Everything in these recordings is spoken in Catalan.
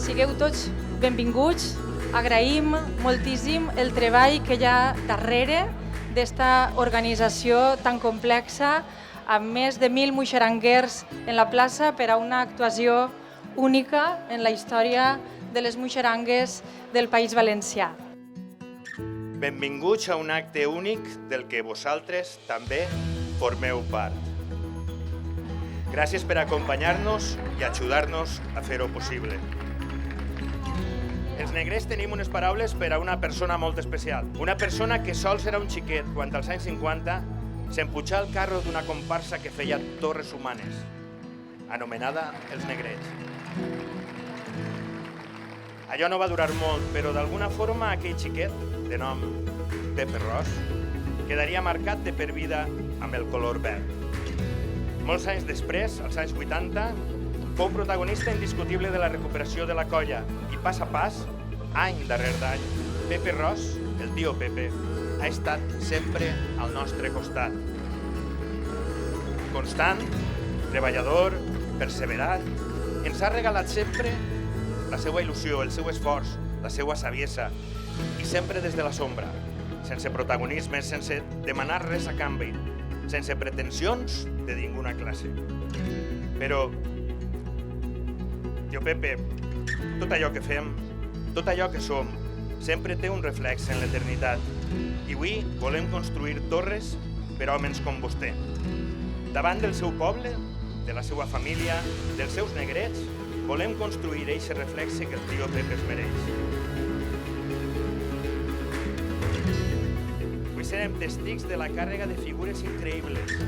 Sigueu tots benvinguts. Agraïm moltíssim el treball que hi ha darrere d'esta organització tan complexa, amb més de 1.000 muixeranguers en la plaça per a una actuació única en la història de les muixerangues del País Valencià. Benvinguts a un acte únic del que vosaltres també formeu part. Gràcies per acompanyar-nos i ajudar-nos a fer-ho possible. Els negrers tenim unes paraules per a una persona molt especial. Una persona que sols era un xiquet quan als anys 50 s'empujà al carro d'una comparsa que feia torres humanes, anomenada Els Negrets. Allò no va durar molt, però d'alguna forma aquell xiquet, de nom Pepe Ros, quedaria marcat de per vida amb el color verd. Molts anys després, als anys 80, fou protagonista indiscutible de la recuperació de la colla i pas a pas, any darrere d'any, Pepe Ros, el tio Pepe, ha estat sempre al nostre costat. Constant, treballador, perseverat, ens ha regalat sempre la seva il·lusió, el seu esforç, la seva saviesa, i sempre des de la sombra, sense protagonisme, sense demanar res a canvi, sense pretensions de ninguna classe. Però, tio Pepe, tot allò que fem, tot allò que som, sempre té un reflex en l'eternitat. I avui volem construir torres per a homes com vostè. Davant del seu poble, de la seva família, dels seus negrets, volem construir eixe reflexe que el tio Pepe es mereix. Avui serem testics de la càrrega de figures increïbles,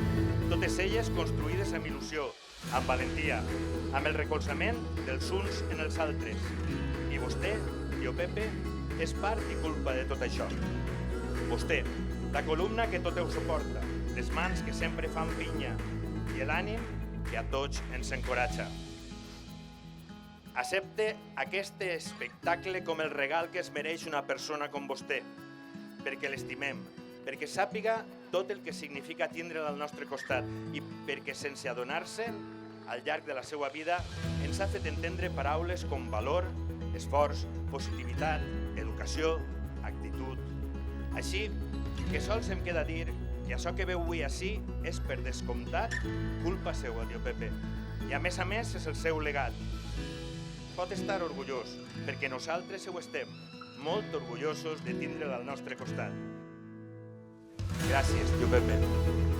totes elles construïdes amb il·lusió, amb valentia, amb el recolzament dels uns en els altres. I vostè, tio Pepe, és part i culpa de tot això. Vostè, la columna que tot ho suporta, les mans que sempre fan pinya i l'ànim que a tots ens encoratja. Accepte aquest espectacle com el regal que es mereix una persona com vostè, perquè l'estimem, perquè sàpiga tot el que significa tindre'l al nostre costat i perquè, sense adonar-se'n, al llarg de la seva vida, ens ha fet entendre paraules com valor, esforç, positivitat, educació, actitud. Així que sols em queda dir que això que veu avui ací és, per descomptat, culpa seva, tio Pepe. I a més, és el seu legat. Pot estar orgullós, perquè nosaltres ho estem, molt orgullosos de tindre'l al nostre costat. Gràcies, tio Pepe.